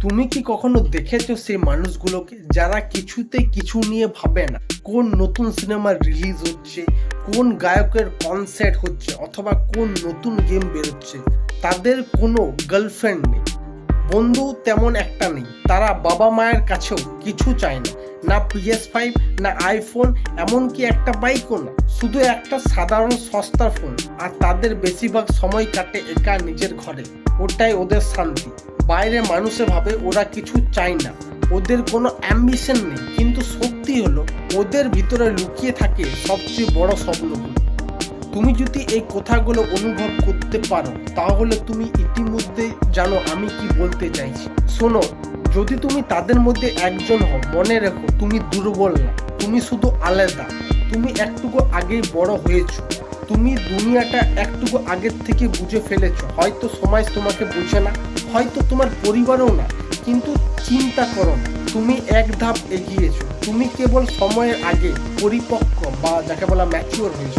তুমি কি কখনো দেখেছো সেই মানুষগুলোকে যারা কিছুতে কিছু নিয়ে ভাবে না? কোন নতুন সিনেমা রিলিজ হচ্ছে, কোন গায়কের কনসার্ট হচ্ছে অথবা কোন নতুন গেম বেরোচ্ছে, তাদের কোনো গার্লফ্রেন্ড নেই, বন্ধু তেমন একটা নেই, তারা বাবা মায়ের কাছেও কিছু চায় না, না PS5, না আইফোন, এমনকি একটা বাইকও না, শুধু একটা সাধারণ সস্তার ফোন। আর তাদের বেশিরভাগ সময় কাটে একা নিজের ঘরে। ওটাই ওদের শান্তি। বাইরে মানুষে ভাবে ওরা কিছু চায় না, ওদের কোনো অ্যাম্বিশন নেই, কিন্তু সত্যি হলো ওদের ভিতরে লুকিয়ে থাকে সবচেয়ে বড় স্বপ্নগুলো। তুমি যদি এই কথাগুলো অনুভব করতে পারো তাহলে তুমি ইতিমধ্যে জানো আমি কি বলতে চাইছি। শোনো, যদি তুমি তাদের মধ্যে একজন হও, মনে রেখো তুমি দুর্বল না, তুমি শুধু আলাদা। তুমি একটুকু আগেই বড় হয়েছো, তুমি দুনিয়াটা একটুকু আগের থেকে বুঝে ফেলেছো। হয়তো সমাজ তোমাকে বোঝে না, হয়তো তোমার পরিবারও না, কিন্তু চিন্তা করো না, তুমি এক ধাপ এগিয়েছো। তুমি কেবল সময়ের আগে পরিপক্ক বা যাকে বলা ম্যাচিওর হয়েছো।